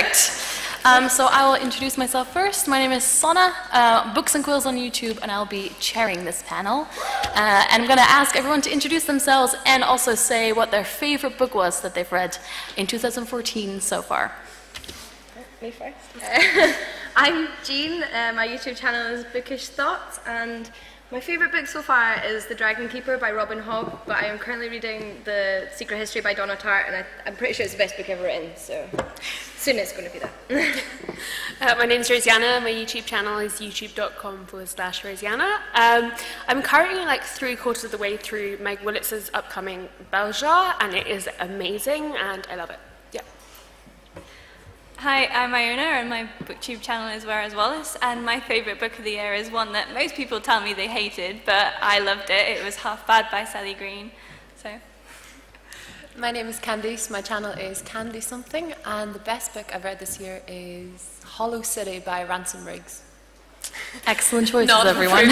Perfect. So I will introduce myself first. My name is Sona, Books and Quills on YouTube, and I'll be chairing this panel. And I'm going to ask everyone to introduce themselves and also say what their favorite book was that they've read in 2014 so far. Me first. I'm Jean. My YouTube channel is Bookish Thoughts, and my favourite book so far is The Dragon Keeper by Robin Hogg, but I am currently reading The Secret History by Donna Tartt, and I'm pretty sure it's the best book ever written, so soon it's going to be that. My name's Rosianna. My YouTube channel is youtube.com/Rosianna. I'm currently like 3/4 of the way through Meg Willitz's upcoming Beljar, and it is amazing, and I love it. Yeah. Hi, I'm Iona, and my BookTube channel is Where Is Wallace, and my favourite book of the year is one that most people tell me they hated, but I loved it. It was Half Bad by Sally Green. So. My name is Candice, my channel is Candy Something, and the best book I've read this year is Hollow City by Ransom Riggs. Excellent choices, everyone.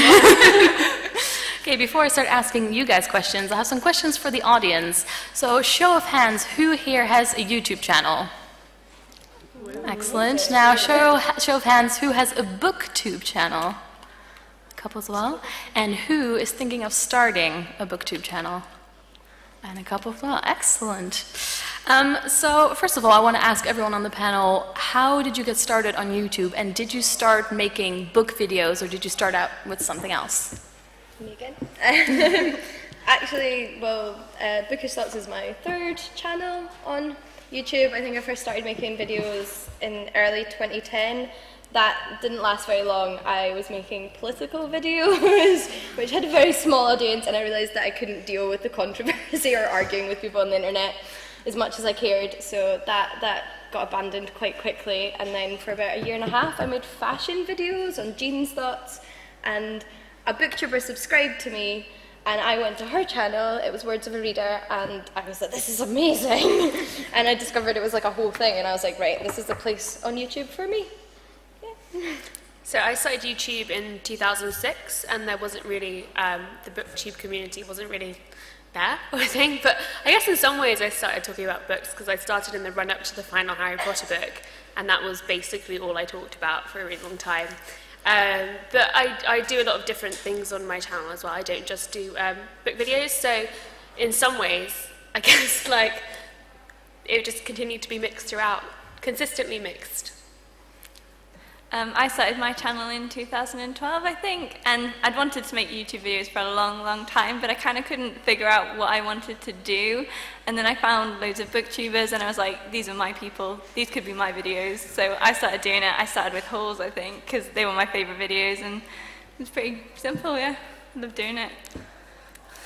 Okay, before I start asking you guys questions, I have some questions for the audience. So, show of hands, who here has a YouTube channel? Excellent. Now, show of hands, who has a BookTube channel? A couple as well. And who is thinking of starting a BookTube channel? And a couple as well. Excellent. So, first of all, I want to ask everyone on the panel, how did you get started on YouTube? And did you start making book videos, or did you start out with something else? Me again? Actually, well, Bookish Thoughts is my third channel on YouTube. I think I first started making videos in early 2010. That didn't last very long. I was making political videos, which had a very small audience, and I realised that I couldn't deal with the controversy or arguing with people on the internet as much as I cared, so that got abandoned quite quickly. And then for about a year and a half I made fashion videos on Jean's Thoughts, and a booktuber subscribed to me, and I went to her channel, it was Words of a Reader, and I was like, this is amazing. And I discovered it was like a whole thing, and I was like, right, this is the place on YouTube for me. Yeah. So I started YouTube in 2006, and there wasn't really, the BookTube community wasn't really there, I think. But I guess in some ways I started talking about books because I started in the run-up to the final Harry Potter book, and that was basically all I talked about for a really long time. But I do a lot of different things on my channel as well. I don't just do book videos, so in some ways, I guess like it just continued to be mixed throughout, consistently mixed. I started my channel in 2012, I think, and I'd wanted to make YouTube videos for a long, long time, but I kind of couldn't figure out what I wanted to do. And then I found loads of booktubers, and I was like, these are my people, these could be my videos. So I started doing it. I started with hauls, I think, because they were my favorite videos, and it was pretty simple, yeah. I love doing it.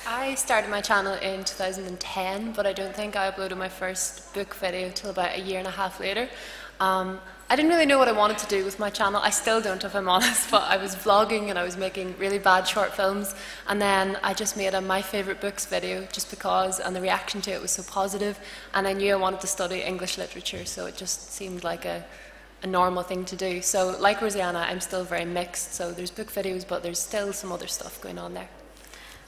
I started my channel in 2010, but I don't think I uploaded my first book video till about a year and a half later. I didn't really know what I wanted to do with my channel. I still don't, if I'm honest, but I was vlogging and I was making really bad short films, and then I just made a My Favourite Books video just because, and the reaction to it was so positive, and I knew I wanted to study English literature, so it just seemed like a normal thing to do. So like Rosianna, I'm still very mixed, so there's book videos, but there's still some other stuff going on there.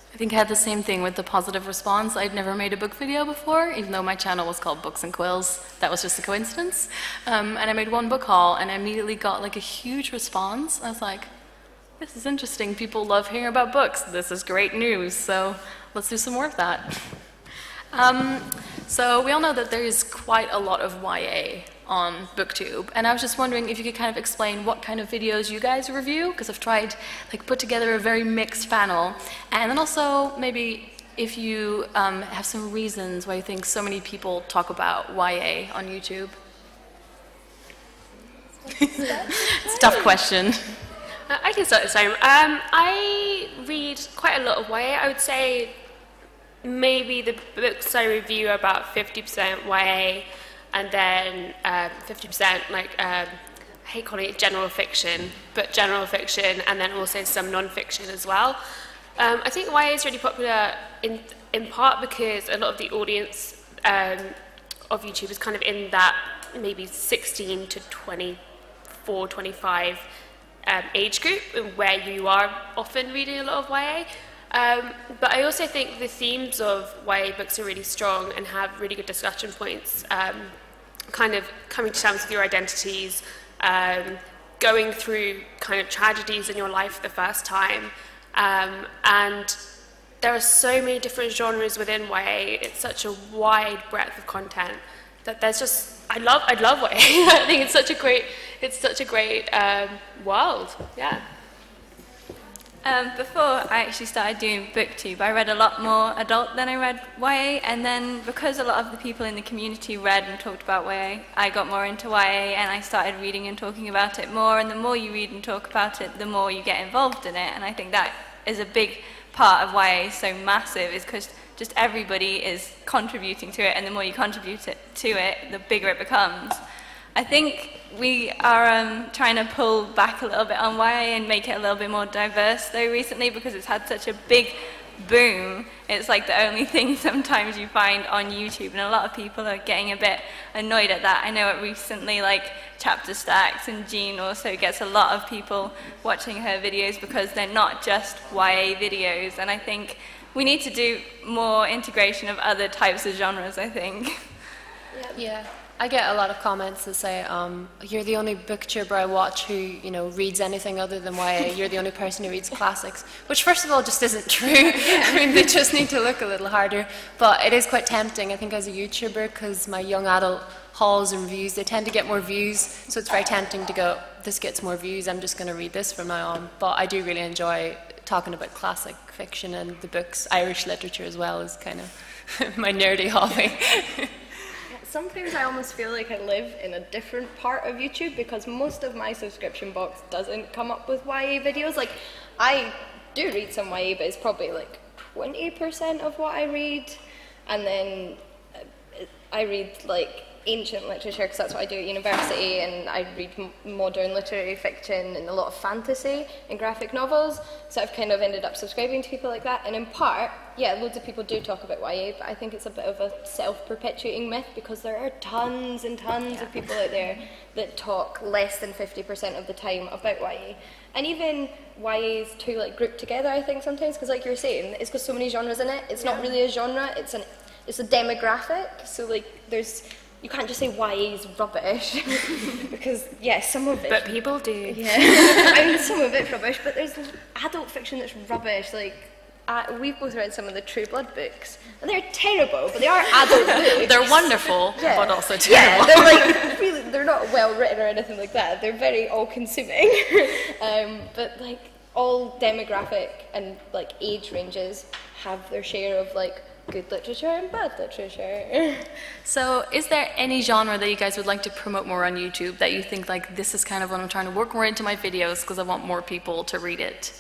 I think I had the same thing with the positive response. I'd never made a book video before, even though my channel was called Books and Quills. That was just a coincidence. And I made one book haul, and I immediately got like a huge response. I was like, this is interesting. People love hearing about books. This is great news. So let's do some more of that. So we all know that there is quite a lot of YA on BookTube, and I was just wondering if you could kind of explain what kind of videos you guys review, because I've tried like put together a very mixed panel, and then also maybe if you have some reasons why you think so many people talk about YA on YouTube. It's a tough question. I can start this time. I read quite a lot of YA. I would say maybe the books I review are about 50% YA, and then 50% like, I hate calling it general fiction, but general fiction, and then also some non-fiction as well. I think YA is really popular in part because a lot of the audience of YouTube is kind of in that maybe 16 to 24, 25 age group, where you are often reading a lot of YA. But I also think the themes of YA books are really strong and have really good discussion points. kind of coming to terms with your identities, going through kind of tragedies in your life for the first time, and there are so many different genres within YA. It's such a wide breadth of content that there's just I love YA. I think it's such a great world. Yeah. Before I actually started doing BookTube, I read a lot more adult than I read YA, and then because a lot of the people in the community read and talked about YA, I got more into YA and I started reading and talking about it more, and the more you read and talk about it, the more you get involved in it, and I think that is a big part of YA so massive, is because just everybody is contributing to it, and the more you contribute to it, the bigger it becomes. I think we are trying to pull back a little bit on YA and make it a little bit more diverse though recently, because it's had such a big boom. It's like the only thing sometimes you find on YouTube, and a lot of people are getting a bit annoyed at that. I know it recently, like Chapter Stacks, and Jean also gets a lot of people watching her videos because they're not just YA videos, and I think we need to do more integration of other types of genres, I think. Yeah. I get a lot of comments that say, you're the only booktuber I watch who, reads anything other than YA. You're the only person who reads classics, which first of all just isn't true. I mean, they just need to look a little harder. But it is quite tempting, I think, as a YouTuber, because my young adult hauls and reviews, they tend to get more views, so it's very tempting to go, this gets more views, I'm just going to read this from now on. But I do really enjoy talking about classic fiction, and the books, Irish literature as well, is kind of my nerdy hobby. Sometimes I almost feel like I live in a different part of YouTube, because most of my subscription box doesn't come up with YA videos. Like, I do read some YA, but it's probably like 20% of what I read. And then I read like ancient literature, because that's what I do at university, and I read modern literary fiction and a lot of fantasy and graphic novels, so I've kind of ended up subscribing to people like that. And in part, yeah, loads of people do talk about YA, but I think it's a bit of a self-perpetuating myth, because there are tons and tons of people out there that talk less than 50% of the time about YA. And even YA is too like grouped together, I think, sometimes, because like you're saying, it's got so many genres in it. It's not really a genre, it's a demographic, so like you can't just say YA is rubbish, because, yeah, some of it... But people do. Yeah, I mean, some of it's rubbish, but there's adult fiction that's rubbish. Like, we've both read some of the True Blood books, and they're terrible, but they are adult books. They're wonderful, but also terrible. Yeah, they're like, really, they're not well written or anything like that. They're very all-consuming. But, like, all demographic and, like, age ranges have their share of, like, good literature and bad literature. So is there any genre that you guys would like to promote more on YouTube that you think, like, this is kind of what I'm trying to work more into my videos because I want more people to read it?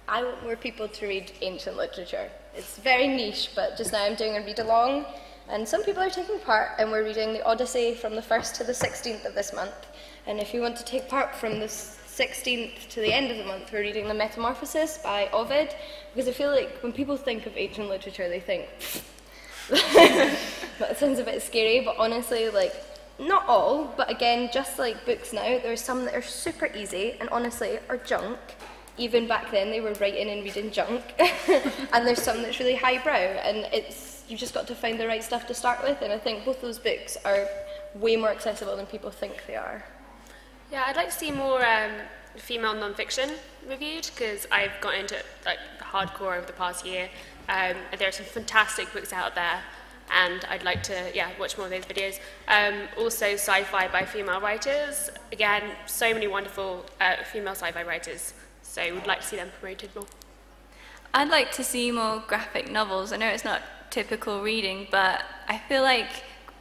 I want more people to read ancient literature. It's very niche, but just now I'm doing a read-along, and some people are taking part, and we're reading the Odyssey from the 1st to the 16th of this month. And if you want to take part from the 16th to the end of the month, we're reading The Metamorphosis by Ovid, because I feel like when people think of ancient literature, they think, that sounds a bit scary, but honestly, like, not all, but again, just like books now, there's some that are super easy and honestly are junk. Even back then, they were writing and reading junk. And there's some that's really highbrow, and you've just got to find the right stuff to start with, and I think both those books are way more accessible than people think they are. Yeah, I'd like to see more female non-fiction reviewed, because I've got into like hardcore over the past year. There are some fantastic books out there, and I'd like to watch more of those videos. Also sci-fi by female writers. Again, so many wonderful female sci-fi writers, so we'd like to see them promoted more. I'd like to see more graphic novels. I know it's not typical reading, but I feel like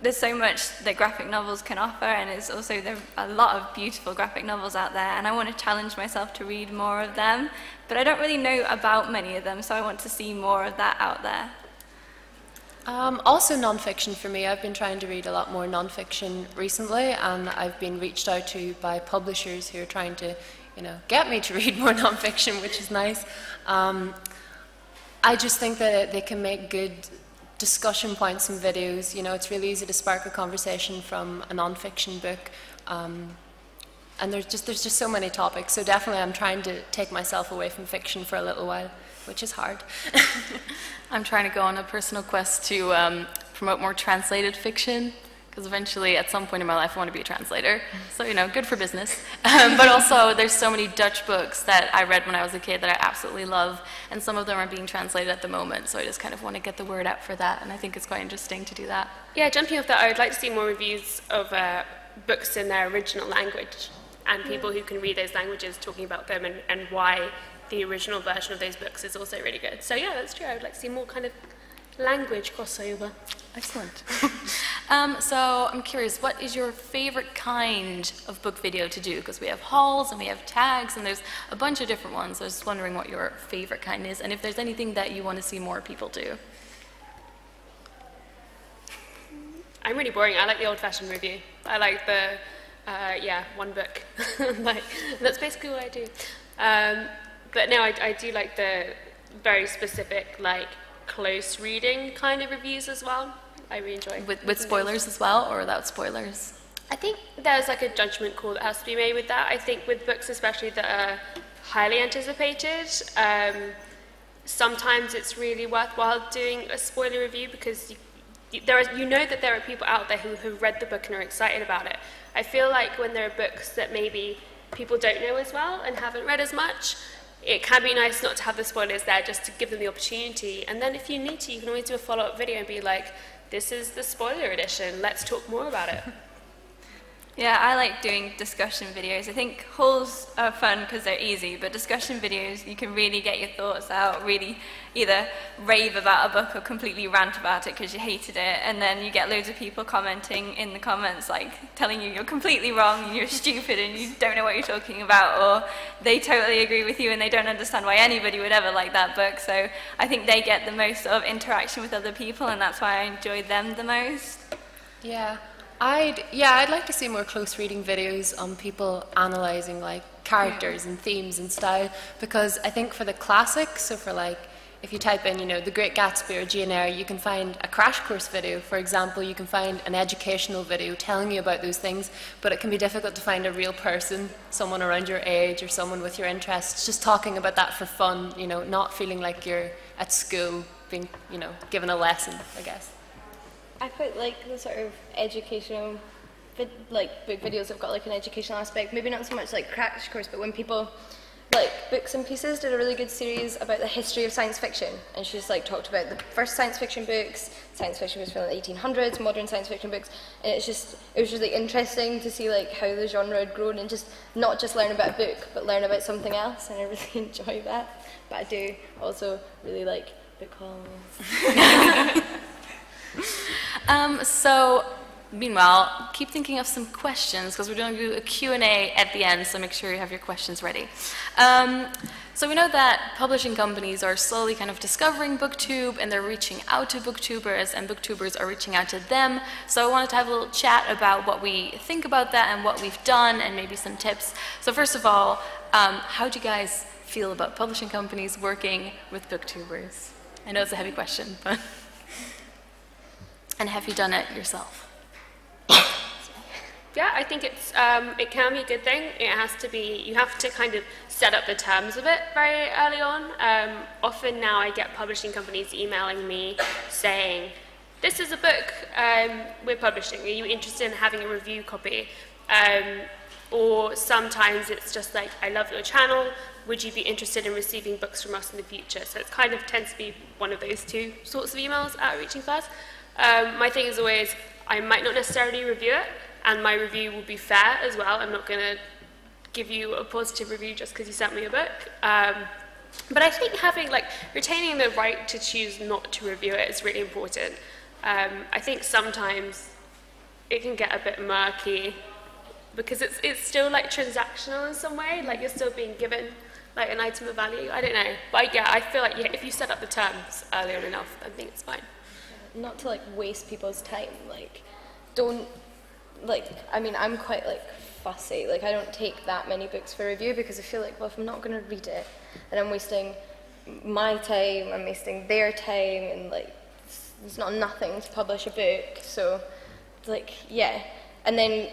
there's so much that graphic novels can offer, and there are a lot of beautiful graphic novels out there, and I want to challenge myself to read more of them, but I don't really know about many of them, so I want to see more of that out there. Also non-fiction for me. I've been trying to read a lot more non-fiction recently, and I've been reached out to by publishers who are trying to, get me to read more non-fiction, which is nice. I just think that they can make good discussion points in videos. It's really easy to spark a conversation from a non-fiction book, and there's just so many topics. So definitely, I'm trying to take myself away from fiction for a little while, which is hard. I'm trying to go on a personal quest to promote more translated fiction, because eventually at some point in my life I want to be a translator, so you know, good for business. But also there's so many Dutch books that I read when I was a kid that I absolutely love, and some of them are being translated at the moment, so I just kind of want to get the word out for that, and I think it's quite interesting to do that. Yeah, jumping off that, I would like to see more reviews of books in their original language, and people who can read those languages talking about them and why the original version of those books is also really good. So yeah, that's true. I would like to see more kind of language crossover. Excellent. So I'm curious, what is your favorite kind of book video to do? Because we have hauls and we have tags and there's a bunch of different ones. I was just wondering what your favorite kind is and if there's anything that you want to see more people do. I'm really boring. I like the old-fashioned review. I like the, one book. Like, that's basically what I do. But no, I do like the very specific, like, close reading kind of reviews as well. I really enjoy. With spoilers as well, or without spoilers? I think there's like a judgment call that has to be made with that. I think with books especially that are highly anticipated, sometimes it's really worthwhile doing a spoiler review because you know that there are people out there who have read the book and are excited about it. I feel like when there are books that maybe people don't know as well and haven't read as much, it can be nice not to have the spoilers there just to give them the opportunity. And then if you need to, you can always do a follow-up video and be like, this is the spoiler edition, let's talk more about it. Yeah, I like doing discussion videos. I think hauls are fun because they're easy, but discussion videos, you can really get your thoughts out, really either rave about a book or completely rant about it because you hated it, and then you get loads of people commenting in the comments, like telling you you're completely wrong, and you're stupid, and you don't know what you're talking about, or they totally agree with you and they don't understand why anybody would ever like that book. So I think they get the most sort of interaction with other people, and that's why I enjoy them the most. Yeah. I'd like to see more close reading videos on people analysing like characters and themes and style, because I think for the classics, so for like if you type in, you know, The Great Gatsby or Jane Eyre, you can find a crash course video, for example. You can find an educational video telling you about those things, but it can be difficult to find a real person, someone around your age or someone with your interests, just talking about that for fun, you know, not feeling like you're at school being, you know, given a lesson, I guess. I quite like the sort of educational, like book videos have got like an educational aspect. Maybe not so much like crash course, but when people, like Books and Pieces did a really good series about the history of science fiction, and she just like talked about the first science fiction books from the 1800s, modern science fiction books, and it was really interesting to see like how the genre had grown and just not just learn about a book, but learn about something else, and I really enjoy that. But I do also really like book hauls. So, meanwhile, keep thinking of some questions because we're going to do a Q&A at the end, so make sure you have your questions ready. So we know that publishing companies are slowly kind of discovering BookTube and they're reaching out to BookTubers and BookTubers are reaching out to them. So I wanted to have a little chat about what we think about that and what we've done and maybe some tips. So first of all, how do you guys feel about publishing companies working with BookTubers? I know it's a heavy question, but... And have you done it yourself? Yeah, I think it can be a good thing. It has to be, you have to kind of set up the terms of it very early on. Often now I get publishing companies emailing me saying, this is a book we're publishing, are you interested in having a review copy? Or sometimes it's just like, I love your channel, would you be interested in receiving books from us in the future? So it kind of tends to be one of those two sorts of emails outreaching first. My thing is always, I might not necessarily review it, and my review will be fair as well. I'm not going to give you a positive review just because you sent me a book. But I think retaining the right to choose not to review it is really important. I think sometimes it can get a bit murky because it's still like transactional in some way, like you're still being given like an item of value. I don't know, but yeah, I feel like if you set up the terms early on enough, I think it's fine. Not to like waste people's time, like don't like, I mean, I'm quite like fussy, like I don't take that many books for review because I feel like, well, if I'm not going to read it then I'm wasting my time, I'm wasting their time, and like it's not nothing to publish a book. So like, yeah, and then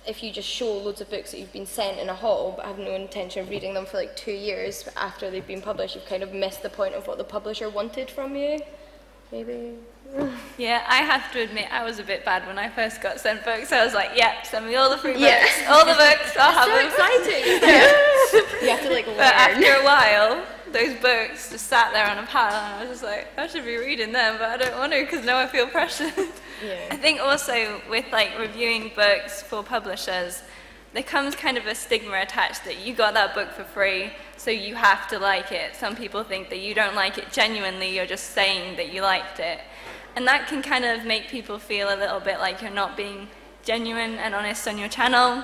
if you just show loads of books that you've been sent in a haul but have no intention of reading them for like 2 years after they've been published, you've kind of missed the point of what the publisher wanted from you. maybe. Yeah, I have to admit, I was a bit bad when I first got sent books. I was like, yep, send me all the free books, all the books, I'll have them. Exciting. You have to like learn. But after a while, those books just sat there on a pile, and I was just like, I should be reading them, but I don't want to because now I feel pressured. I think also with like reviewing books for publishers, there comes kind of a stigma attached that you got that book for free, so you have to like it. Some people think that you don't like it genuinely, you're just saying that you liked it. And that can kind of make people feel a little bit like you're not being genuine and honest on your channel.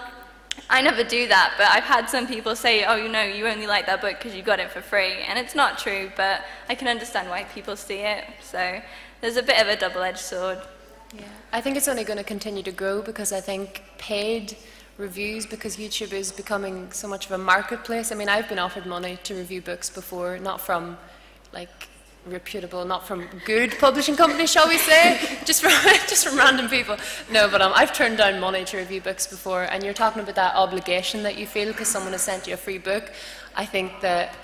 I never do that, but I've had some people say, oh, you know, you only like that book because you got it for free. And it's not true, but I can understand why people see it. So there's a bit of a double-edged sword. Yeah. I think it's only going to continue to grow because I think paid reviews, because YouTube is becoming so much of a marketplace. I mean, I've been offered money to review books before, not from like reputable, not from good publishing companies, shall we say, just from random people. No, but I've turned down money to review books before, and you're talking about that obligation that you feel because someone has sent you a free book. I think that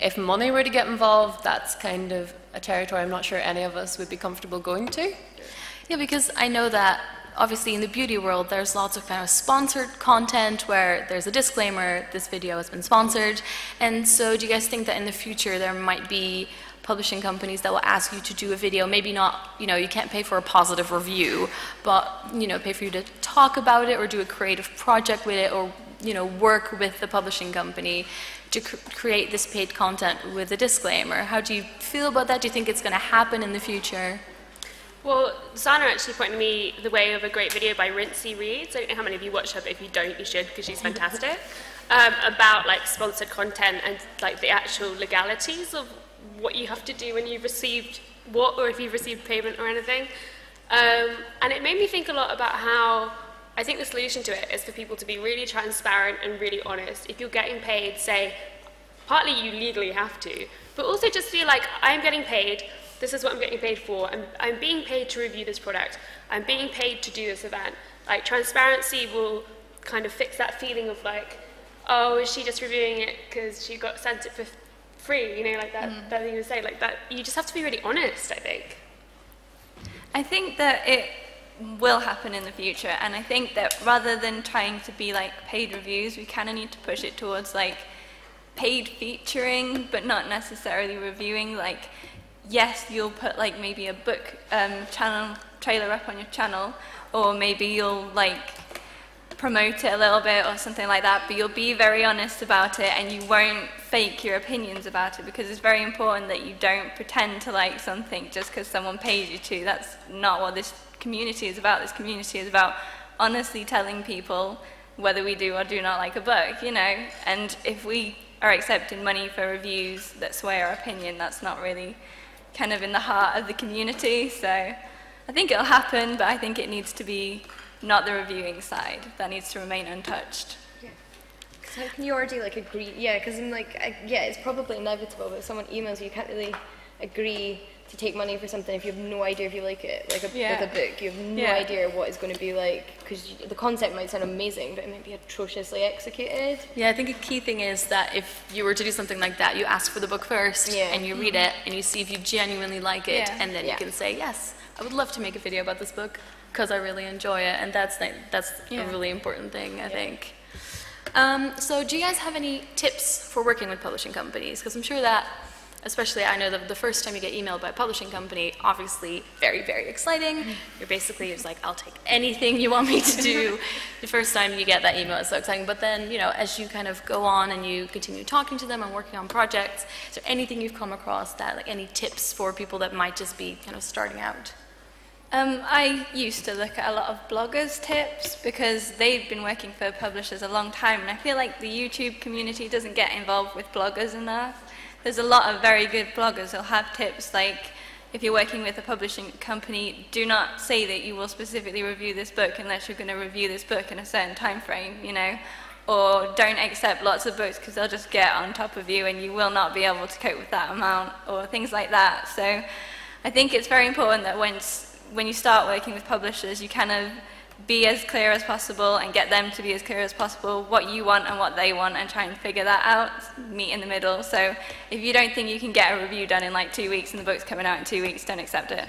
if money were to get involved, that's kind of a territory I'm not sure any of us would be comfortable going to. Yeah, because I know that obviously in the beauty world there's lots of kind of sponsored content where there's a disclaimer, this video has been sponsored, and so do you guys think that in the future there might be publishing companies that will ask you to do a video, maybe not, you know, you can't pay for a positive review, but, you know, pay for you to talk about it or do a creative project with it or, you know, work with the publishing company to create this paid content with a disclaimer. How do you feel about that? Do you think it's going to happen in the future? Well, Sana actually pointed me the way of a great video by Rincey Reads. I don't know how many of you watch her, but if you don't, you should because she's fantastic. About like sponsored content and like the actual legalities of what you have to do when you've received what, or if you've received payment or anything. And it made me think a lot about how I think the solution to it is for people to be really transparent and really honest. If you're getting paid, say, partly you legally have to, but also just feel like I'm getting paid, this is what I'm getting paid for, I'm being paid to review this product, I'm being paid to do this event. Like transparency will kind of fix that feeling of like, oh, is she just reviewing it because she got sent it for free, you know, like that, that thing you say, like that, you just have to be really honest, I think. I think that it will happen in the future, and I think that rather than trying to be like paid reviews, we kind of need to push it towards like paid featuring, but not necessarily reviewing. Like, yes, you'll put like maybe a book channel trailer up on your channel, or maybe you'll like promote it a little bit or something like that, but you'll be very honest about it and you won't fake your opinions about it, because it's very important that you don't pretend to like something just because someone pays you to. That's not what this community is about. This community is about honestly telling people whether we do or do not like a book, you know, and if we are accepting money for reviews that sway our opinion, that's not really kind of in the heart of the community. So I think it'll happen, but I think it needs to be not the reviewing side. That needs to remain untouched. Yeah. Because how can you already like agree? Yeah, because I'm like, yeah, it's probably inevitable, but if someone emails you, you can't really agree to take money for something if you have no idea if you like it. Like with a book, you have no idea what it's going to be like, because the concept might sound amazing, but it might be atrociously executed. Yeah, I think a key thing is that if you were to do something like that, you ask for the book first, and you read it, and you see if you genuinely like it, and then you can say, yes, I would love to make a video about this book because I really enjoy it, and that's a really important thing, I think. So do you guys have any tips for working with publishing companies? Because I'm sure that, especially I know that the first time you get emailed by a publishing company, obviously very, very exciting. You're basically just like, I'll take anything you want me to do. The first time you get that email is so exciting. But then, you know, as you kind of go on and you continue talking to them and working on projects, is there anything you've come across that, like any tips for people that might just be kind of starting out? I used to look at a lot of bloggers' tips because they've been working for publishers a long time, and I feel like the YouTube community doesn't get involved with bloggers enough. There's a lot of very good bloggers who'll have tips like, if you're working with a publishing company, do not say that you will specifically review this book unless you're going to review this book in a certain time frame, you know, or don't accept lots of books because they'll just get on top of you and you will not be able to cope with that amount, or things like that. So I think it's very important that when you start working with publishers, you kind of be as clear as possible and get them to be as clear as possible, what you want and what they want, and try and figure that out, meet in the middle. So if you don't think you can get a review done in like 2 weeks and the book's coming out in 2 weeks, don't accept it.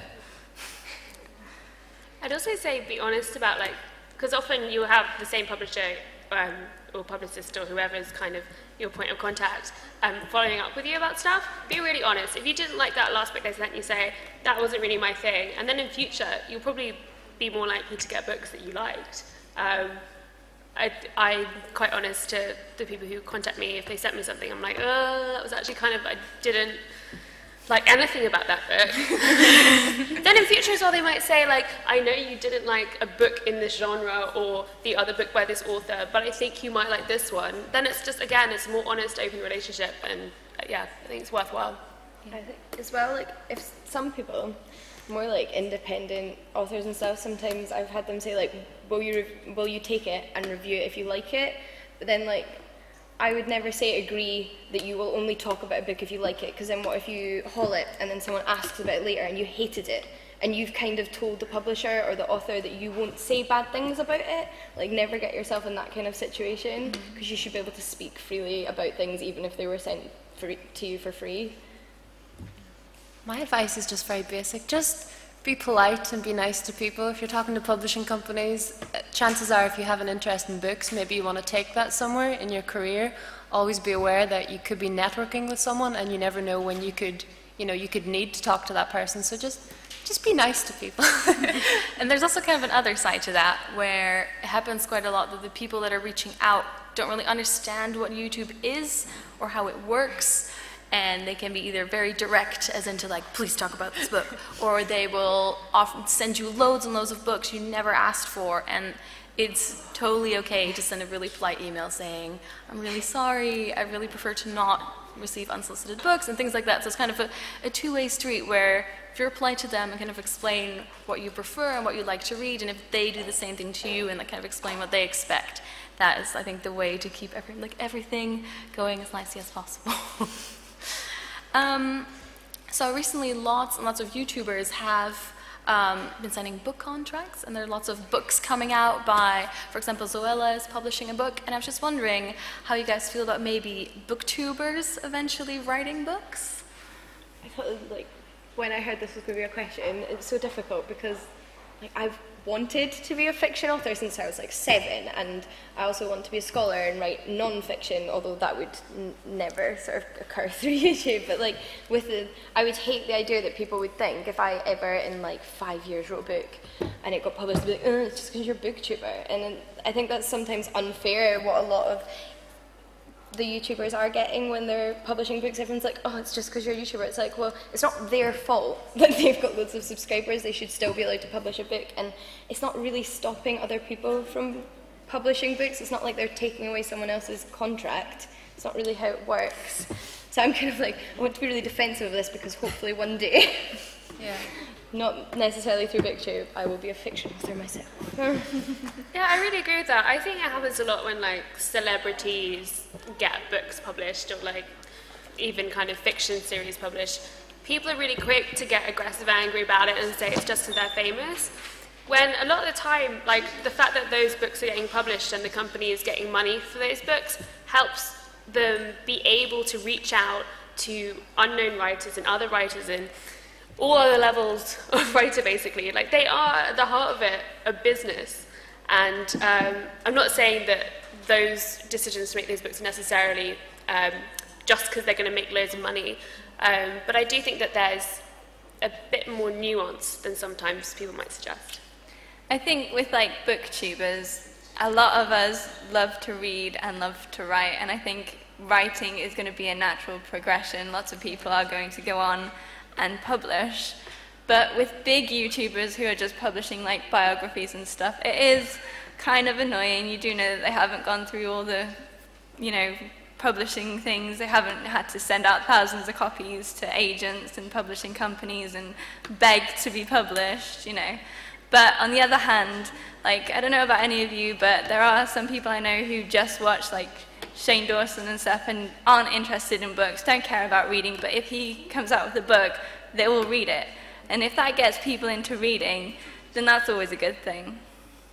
I'd also say be honest about, like, because often you have the same publisher or publicist or whoever is kind of your point of contact following up with you about stuff. Be really honest. If you didn't like that last book they sent you, say, that wasn't really my thing. And then in future, you'll probably be more likely to get books that you liked. I'm quite honest to the people who contact me. If they sent me something, I'm like, oh, that was actually kind of, I didn't like anything about that book. Then in future as well, they might say, like, I know you didn't like a book in this genre or the other book by this author, but I think you might like this one. Then it's just, again, it's a more honest, open relationship, and yeah, I think it's worthwhile. I think as well, like, if some people, more like independent authors and stuff, sometimes I've had them say, like, will you take it and review it if you like it? But then, like, I would never say agree that you will only talk about a book if you like it, because then what if you haul it and then someone asks about it later and you hated it, and you've kind of told the publisher or the author that you won't say bad things about it? Like, never get yourself in that kind of situation, because you should be able to speak freely about things even if they were sent to you for free. My advice is just very basic. Just be polite and be nice to people. If you're talking to publishing companies, chances are if you have an interest in books, maybe you want to take that somewhere in your career. Always be aware that you could be networking with someone, and you never know when you could need to talk to that person. So just be nice to people. And there's also kind of another side to that, where it happens quite a lot that the people that are reaching out don't really understand what YouTube is or how it works. And they can be either very direct, as into like, please talk about this book, or they will often send you loads and loads of books you never asked for, and it's totally okay to send a really polite email saying, I'm really sorry, I really prefer to not receive unsolicited books, and things like that. So it's kind of a two-way street, where if you're polite to them and kind of explain what you prefer and what you like to read, and if they do the same thing to you and like kind of explain what they expect, that is, I think, the way to keep everything going as nicely as possible. So recently lots and lots of YouTubers have been signing book contracts, and there are lots of books coming out by, for example, Zoella is publishing a book, and I was just wondering how you guys feel about maybe booktubers eventually writing books? I thought, like, when I heard this was going to be a question, it's so difficult because, like, I've wanted to be a fiction author since I was like 7, and I also want to be a scholar and write non-fiction, although that would never sort of occur through YouTube. But like, I would hate the idea that people would think if I ever in like 5 years wrote a book and it got published, to be like, oh, it's just because you're a booktuber. And I think that's sometimes unfair, what a lot of the YouTubers are getting when they're publishing books. Everyone's like, oh, it's just because you're a YouTuber. It's like, well, it's not their fault that they've got loads of subscribers. They should still be allowed to publish a book, and it's not really stopping other people from publishing books. It's not like they're taking away someone else's contract. It's not really how it works. So I'm kind of like, I want to be really defensive of this, because hopefully one day, not necessarily through BookTube, I will be a fiction author myself. Yeah, I really agree with that. I think it happens a lot when like celebrities get books published, or like even kind of fiction series published. People are really quick to get aggressive, angry about it and say it's just because they're famous. When a lot of the time, like, the fact that those books are getting published and the company is getting money for those books helps them be able to reach out to unknown writers and other writers in all other levels of writer, basically. Like, they are, at the heart of it, a business. And I'm not saying that those decisions to make those books are necessarily just because they're going to make loads of money. But I do think that there's a bit more nuance than sometimes people might suggest. I think with like booktubers, a lot of us love to read and love to write, and I think writing is going to be a natural progression. Lots of people are going to go on and publish. But with big YouTubers who are just publishing like biographies and stuff, it is kind of annoying. You do know that they haven't gone through all the, publishing things. They haven't had to send out thousands of copies to agents and publishing companies and beg to be published, But on the other hand, like, I don't know about any of you, but there are some people I know who just watch like Shane Dawson and stuff and aren't interested in books, don't care about reading, but if he comes out with a book, they will read it. And if that gets people into reading, then that's always a good thing.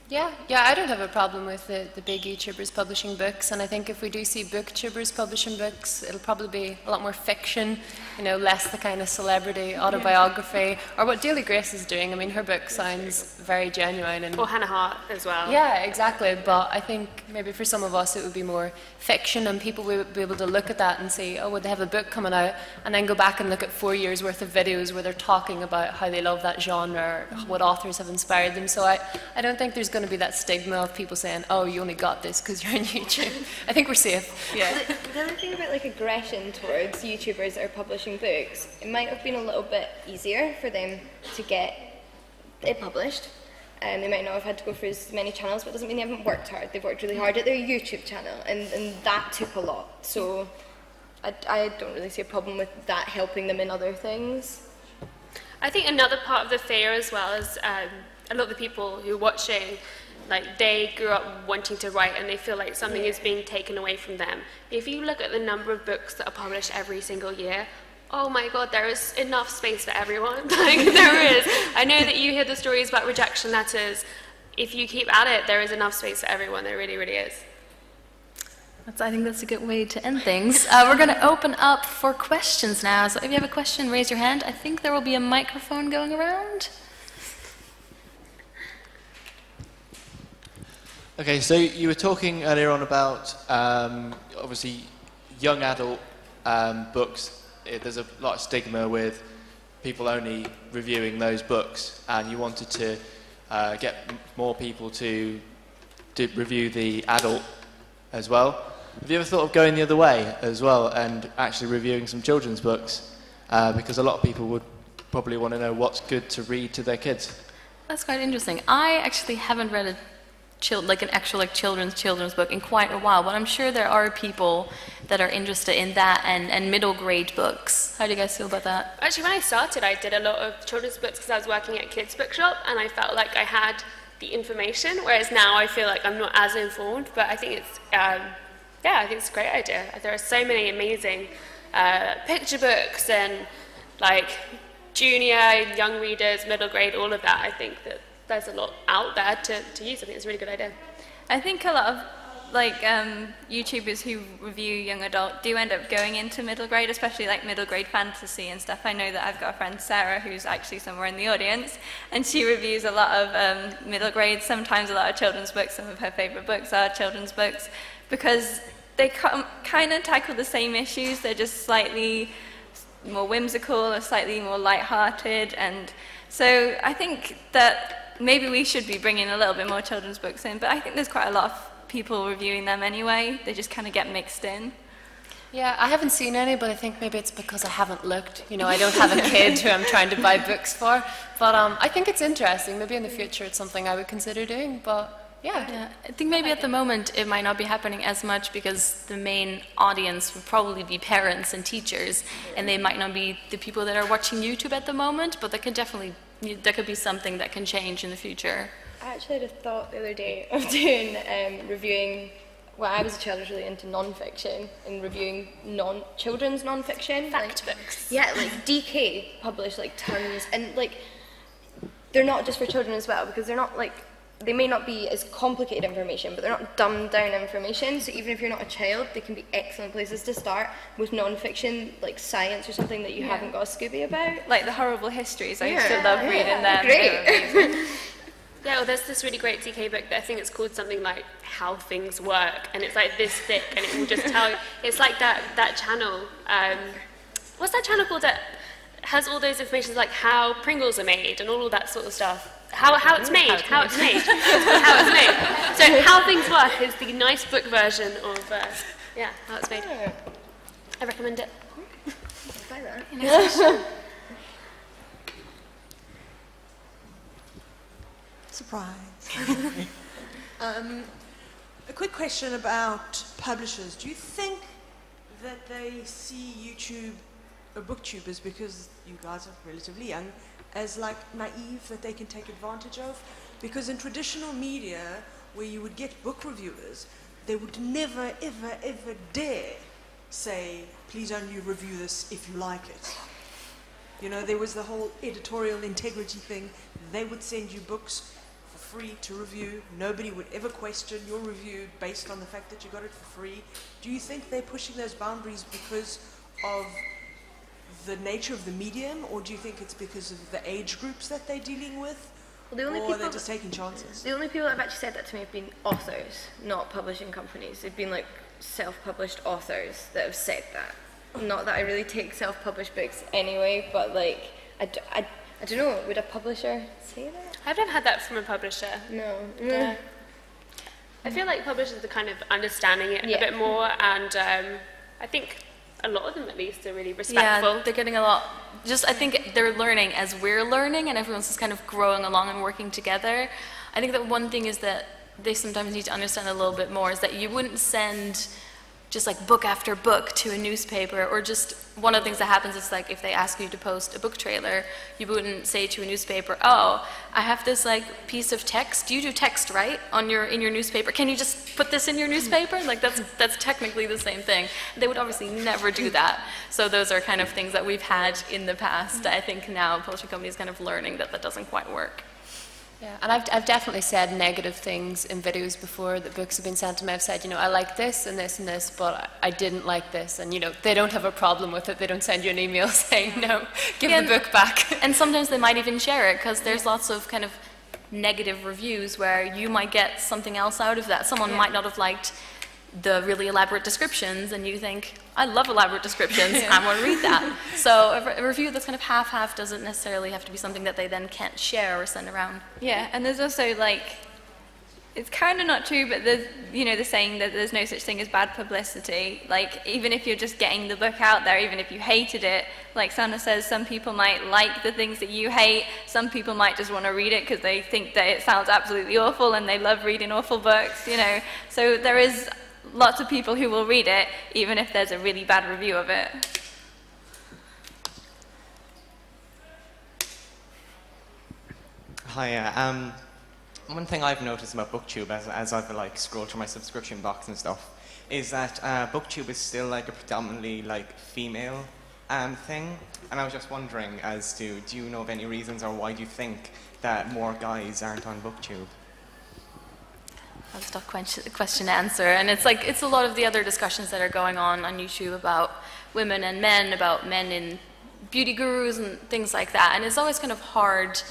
Yeah, I don't have a problem with the big YouTubers publishing books, and I think if we do see booktubers publishing books, it'll probably be a lot more fiction, you know, less the kind of celebrity autobiography, or what Daily Grace is doing. I mean, her book sounds very genuine. And or Hannah Hart as well. Yeah, exactly, but I think maybe for some of us it would be more fiction, and people would be able to look at that and say, oh, would they have a book coming out, and then go back and look at 4 years worth of videos where they're talking about how they love that genre, or what authors have inspired them. So I don't think there's going to be that stigma of people saying, oh, you only got this because you're on YouTube. I think we're safe. Yeah. The other thing about like aggression towards YouTubers that are publishing books, it might have been a little bit easier for them to get it published. They might not have had to go through as many channels, but it doesn't mean they haven't worked hard. They've worked really hard at their YouTube channel, and that took a lot. So I don't really see a problem with that helping them in other things. I think another part of the fear as well is a lot of the people who are watching, like, they grew up wanting to write and they feel like something is being taken away from them. If you look at the number of books that are published every single year, oh my God, there is enough space for everyone. Like, there is. I know that you hear the stories about rejection letters. If you keep at it, there is enough space for everyone. There really, really is. I think that's a good way to end things. We're going to open up for questions now. So if you have a question, raise your hand. I think there will be a microphone going around. Okay, so you were talking earlier on about, obviously, young adult books. There's a lot of stigma with people only reviewing those books, and you wanted to get more people to review the adult as well. Have you ever thought of going the other way as well and actually reviewing some children's books? Because a lot of people would probably want to know what's good to read to their kids. That's quite interesting. I actually haven't read an actual children's book in quite a while, but I'm sure there are people that are interested in that and middle grade books. How do you guys feel about that? Actually, when I started, I did a lot of children's books because I was working at a kids' bookshop, and I felt like I had the information, whereas now I feel like I'm not as informed. But I think it's, I think it's a great idea. There are so many amazing picture books and like junior, young readers, middle grade, all of that. I think that there's a lot out there to use. I think it's a really good idea. I think a lot of YouTubers who review young adult do end up going into middle grade, especially like middle grade fantasy and stuff. I know that I've got a friend, Sarah, who's actually somewhere in the audience, and she reviews a lot of middle grade, sometimes a lot of children's books. Some of her favourite books are children's books because they kind of tackle the same issues. They're just slightly more whimsical or slightly more light-hearted, and so I think that maybe we should be bringing a little bit more children's books in, but I think there's quite a lot of people reviewing them anyway. They just kind of get mixed in. Yeah, I haven't seen any, but I think maybe it's because I haven't looked. You know, I don't have a kid who I'm trying to buy books for. But I think it's interesting. Maybe in the future it's something I would consider doing, but yeah. I think maybe at the moment it might not be happening as much because the main audience would probably be parents and teachers, and they might not be the people that are watching YouTube at the moment, but there could be something that can change in the future. I actually had a thought the other day of doing reviewing. Well, I was a child, I was really into non-fiction and reviewing children's non-fiction. Fact books. Yeah, like DK published like tons, and like they're not just for children as well, because they're not like, they may not be as complicated information, but they're not dumbed down information. So even if you're not a child, they can be excellent places to start with non-fiction, like science or something that you haven't got a Scooby about. Like the horrible histories, I used to love reading them. Great. Yeah, well, there's this really great DK book that I think it's called something like How Things Work, and it's like this thick, and it will just tell you. It's like that channel. What's that channel called that has all those information, like how Pringles are made and all of that sort of stuff? How it's made. How it's made. So How Things Work is the nice book version of how it's made. I recommend it. Buy that. Surprise. A quick question about publishers. Do you think that they see YouTube or booktubers, because you guys are relatively young, as like naive that they can take advantage of? Because in traditional media, where you would get book reviewers, they would never, ever, ever dare say, please only review this if you like it. You know, there was the whole editorial integrity thing. They would send you books for free to review. Nobody would ever question your review based on the fact that you got it for free. Do you think they're pushing those boundaries because of the nature of the medium, or do you think it's because of the age groups that they're dealing with? Well, the only or people they're just taking chances? The only people that have actually said that to me have been authors, not publishing companies. They've been like self-published authors that have said that. Not that I really take self-published books anyway, but like, I don't know, would a publisher say that? I haven't had that from a publisher. No. Yeah. I feel like publishers are kind of understanding it Yeah. a bit more, and I think a lot of them at least are really respectful. Yeah, they're getting a lot. I think they're learning as we're learning, and everyone's just kind of growing along and working together. I think that one thing is that they sometimes need to understand a little bit more is that you wouldn't send just like book after book to a newspaper, or just one of the things that happens is like if they ask you to post a book trailer, you wouldn't say to a newspaper, oh, I have this like piece of text. You do text, right? In your newspaper. Can you just put this in your newspaper? Like that's technically the same thing. They would obviously never do that. So those are kind of things that we've had in the past. I think now publishing companies kind of learning that doesn't quite work. Yeah, and I've definitely said negative things in videos before that books have been sent to me. I've said, you know, I like this and this and this, but I didn't like this. And, you know, they don't have a problem with it. They don't send you an email saying, no, give the book back. And sometimes they might even share it, because there's lots of kind of negative reviews where you might get something else out of that. Someone might not have liked the really elaborate descriptions, and you think, I love elaborate descriptions, I want to read that. So a review that's kind of half-half doesn't necessarily have to be something that they then can't share or send around. Yeah, and there's also like, it's kind of not true, but there's, you know, the saying that there's no such thing as bad publicity. Like, even if you're just getting the book out there, even if you hated it, like Sana says, some people might like the things that you hate, some people might just want to read it because they think that it sounds absolutely awful and they love reading awful books, you know. So there is lots of people who will read it, even if there's a really bad review of it. Hi, one thing I've noticed about BookTube as I've like scrolled through my subscription box and stuff is that BookTube is still like a predominantly like female thing, and I was just wondering as to, do you know of any reasons, or why do you think that more guys aren't on BookTube? That's a tough question to answer, and it's a lot of the other discussions that are going on YouTube about women and men, about men in beauty gurus and things like that, and it's always kind of hard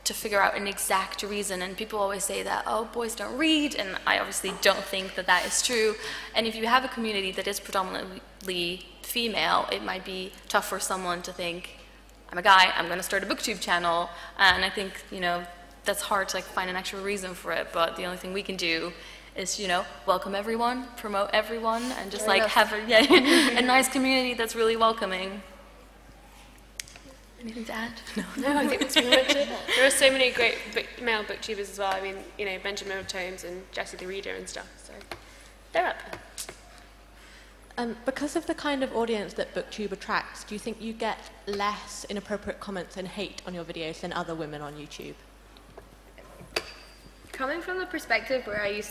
to figure out an exact reason, and people always say that, oh, boys don't read, and I obviously don't think that that is true. And if you have a community that is predominantly female, it might be tough for someone to think, I'm a guy, I'm going to start a BookTube channel, and I think, you know, that's hard to like find an actual reason for it, but the only thing we can do is, you know, welcome everyone, promote everyone, and just like have a nice community that's really welcoming. Anything to add? No, I think that's pretty much it. There are so many great male booktubers as well. I mean, you know, Benjamin Tomes and Jesse the Reader and stuff, so they're up there. Because of the kind of audience that BookTube attracts, do you think you get less inappropriate comments and hate on your videos than other women on YouTube? Coming from the perspective where I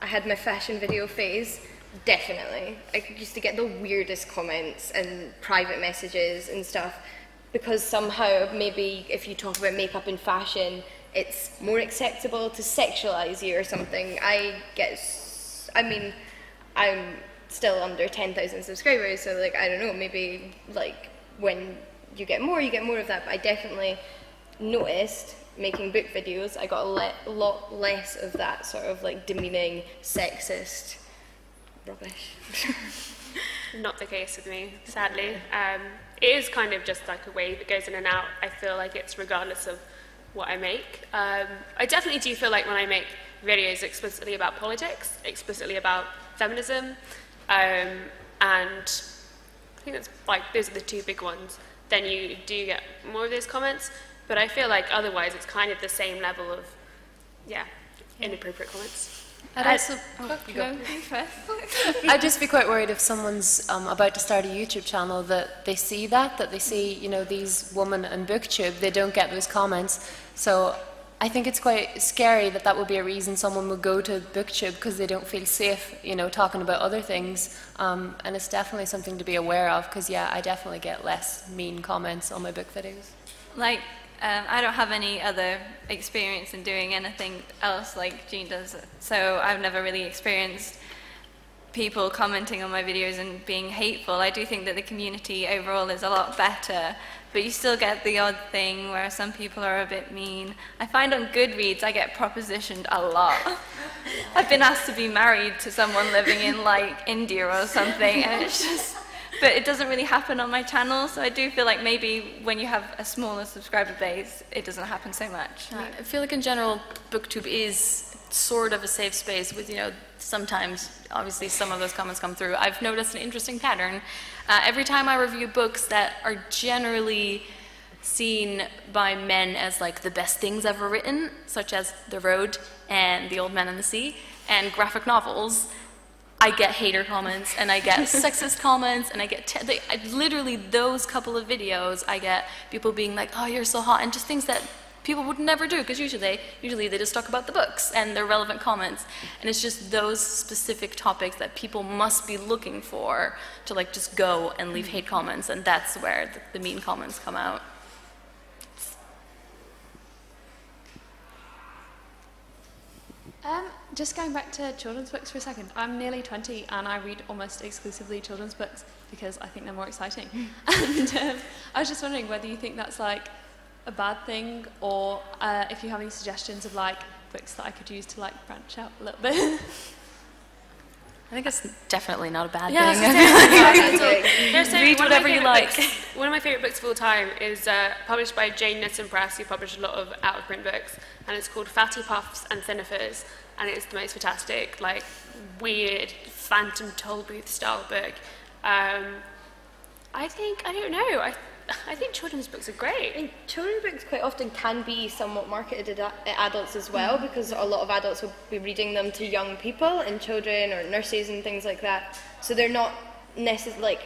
had my fashion video phase, definitely. I used to get the weirdest comments and private messages and stuff, because somehow maybe if you talk about makeup and fashion, it's more acceptable to sexualize you or something. I mean, I'm still under 10,000 subscribers, so like, I don't know, maybe like when you get more of that, but I definitely noticed making book videos, I got a lot less of that sort of like demeaning, sexist rubbish. Not the case with me, sadly. It is kind of just like a wave that goes in and out. I feel like it's regardless of what I make. I definitely do feel like when I make videos explicitly about politics, explicitly about feminism, and I think that's like, those are the two big ones, then you do get more of those comments. But I feel like otherwise it's kind of the same level of, inappropriate comments. I'd just be quite worried if someone's about to start a YouTube channel that they see that they see, you know, these women on BookTube, they don't get those comments. So I think it's quite scary that would be a reason someone would go to BookTube, because they don't feel safe, you know, talking about other things. And it's definitely something to be aware of, because, yeah, I definitely get less mean comments on my book videos. Like, I don't have any other experience in doing anything else like Jean does, so I've never really experienced people commenting on my videos and being hateful. I do think that the community overall is a lot better, but you still get the odd thing where some people are a bit mean. I find on Goodreads I get propositioned a lot. I've been asked to be married to someone living in like India or something, and it's just, but it doesn't really happen on my channel, so I do feel like maybe when you have a smaller subscriber base, it doesn't happen so much. I feel like in general, BookTube is sort of a safe space with, sometimes, obviously, some of those comments come through. I've noticed an interesting pattern. Every time I review books that are generally seen by men as like the best things ever written, such as The Road and The Old Man and the Sea, and graphic novels, I get hater comments, and I get sexist comments, and I get, literally those couple of videos, I get people being like, oh, you're so hot, and just things that people would never do, because usually they just talk about the books and their relevant comments, and it's just those specific topics that people must be looking for to like just go and leave hate comments, and that's where the mean comments come out. Just going back to children's books for a second, I'm nearly 20 and I read almost exclusively children's books because I think they're more exciting. And I was just wondering whether you think that's like a bad thing, or if you have any suggestions of like books that I could use to like branch out a little bit. I think it's definitely not a bad thing. Read whatever you like. One of my favourite books of all time is published by Jane Nissen Press, who published a lot of out-of-print books, and it's called Fatty Puffs and Thinniffers, and it's the most fantastic, like, weird, Phantom Tollbooth style book. I don't know, I think children's books are great. And children's books quite often can be somewhat marketed at adults as well, because a lot of adults will be reading them to young people and children or nurses and things like that. So they're not necessarily, like,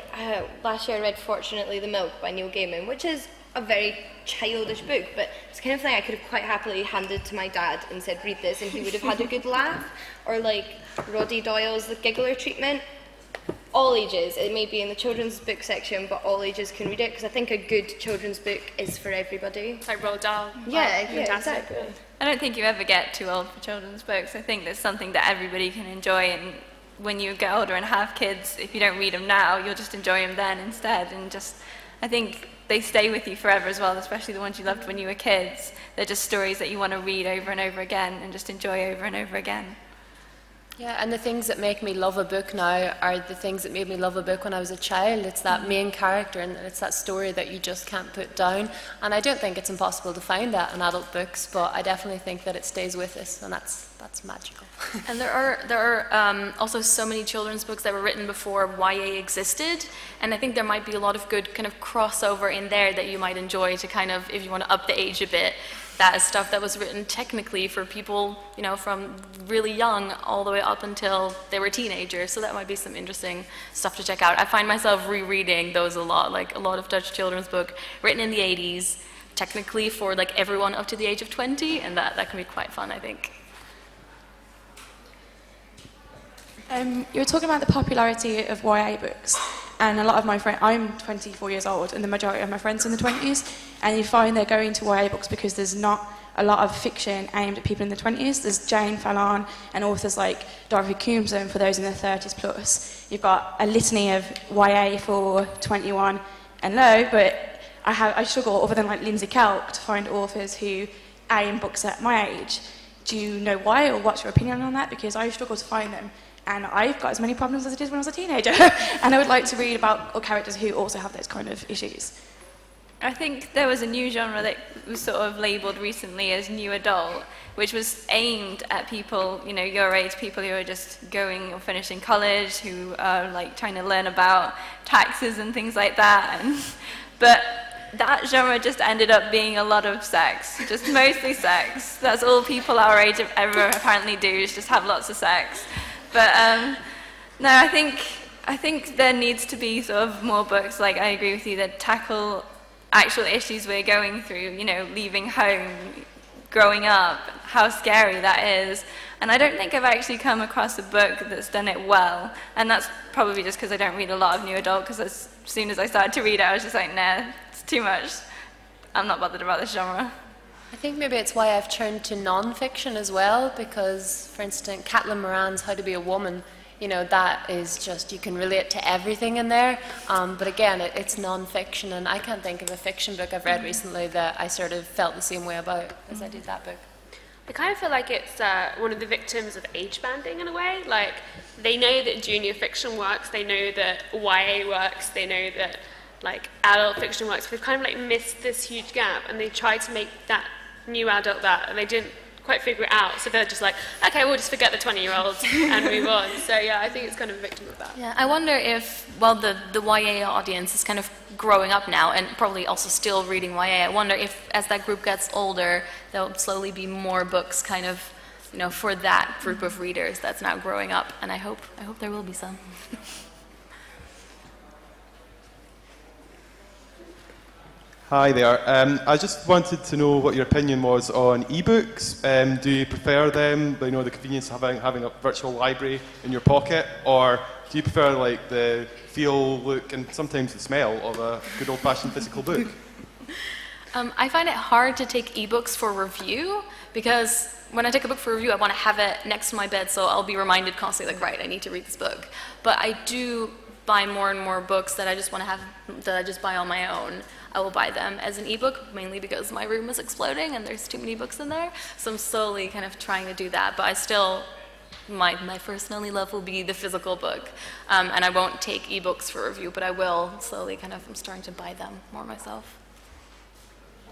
last year I read Fortunately the Milk by Neil Gaiman, which is a very childish book, but it's the kind of thing I could have quite happily handed to my dad and said, read this, and he would have had a good laugh. Or like Roddy Doyle's The Giggler Treatment. All ages, it may be in the children's book section, but all ages can read it, because I think a good children's book is for everybody. Like Roald Dahl. Yeah, exactly. I don't think you ever get too old for children's books. I think there's something that everybody can enjoy, and when you get older and have kids, if you don't read them now, you'll just enjoy them then instead. And just, I think they stay with you forever as well, especially the ones you loved when you were kids. They're just stories that you want to read over and over again and just enjoy over and over again. Yeah, and the things that make me love a book now are the things that made me love a book when I was a child. It's that main character, and it's that story that you just can't put down. And I don't think it's impossible to find that in adult books, but I definitely think that it stays with us, and that's magical. And there are also so many children's books that were written before YA existed, and I think there might be a lot of good kind of crossover in there that you might enjoy to kind of, if you want to up the age a bit. That is stuff that was written technically for people, from really young all the way up until they were teenagers. So that might be some interesting stuff to check out. I find myself rereading those a lot, like a lot of Dutch children's book written in the 80s, technically for like everyone up to the age of 20, and that can be quite fun, I think. You were talking about the popularity of YA books, and a lot of my friends, I'm 24 years old, and the majority of my friends are in the 20s, and you find they're going to YA books because there's not a lot of fiction aimed at people in the 20s. There's Jane Fallon and authors like Dorothy Coombs for those in their 30s plus. You've got a litany of YA for 21 and low, but I struggle, other than like Lindsay Kelk, to find authors who aim books at my age. Do you know why, or what's your opinion on that? Because I struggle to find them. And I've got as many problems as I did when I was a teenager. And I would like to read about characters who also have those kind of issues. I think there was a new genre that was sort of labelled recently as new adult, which was aimed at people, your age, people who are just going or finishing college, who are like trying to learn about taxes and things like that. But that genre just ended up being a lot of sex, just mostly sex. That's all people our age ever apparently do, is just have lots of sex. But no, I think there needs to be sort of more books, like I agree with you, that tackle actual issues we're going through, leaving home, growing up, how scary that is. And I don't think I've actually come across a book that's done it well. And that's probably just because I don't read a lot of new adult, because as soon as I started to read it, I was just like, nah, it's too much. I'm not bothered about this genre. I think maybe it's why I've turned to non-fiction as well, because, for instance, Caitlin Moran's How to Be a Woman, you know, that is just, you can relate to everything in there, but again, it's non-fiction, and I can't think of a fiction book I've read recently that I sort of felt the same way about as I did that book. I kind of feel like it's one of the victims of age banding in a way. Like, they know that junior fiction works, they know that YA works, they know that like adult fiction works, but they've kind of like missed this huge gap, and they tried to make that new adult that, and they didn't quite figure it out, so they're just like, okay, we'll just forget the 20-year-olds and move on. So yeah, I think it's kind of a victim of that. Yeah, I wonder if, well, the YA audience is kind of growing up now and probably also still reading YA. I wonder if as that group gets older, there'll slowly be more books kind of, you know, for that group of readers that's now growing up, and I hope there will be some. Hi there. I just wanted to know what your opinion was on ebooks. Do you prefer them, you know, the convenience of having a virtual library in your pocket, or do you prefer like the feel, look, and sometimes the smell of a good old-fashioned physical book? I find it hard to take ebooks for review, because when I take a book for review, I want to have it next to my bed, so I'll be reminded constantly, like, right, I need to read this book. But I do buy more and more books that I just want to have, that I just buy on my own. I will buy them as an ebook, mainly because my room is exploding and there's too many books in there. So I'm slowly kind of trying to do that, but I still, my first and only love will be the physical book. And I won't take ebooks for review, but I will slowly kind of, I'm starting to buy them more myself.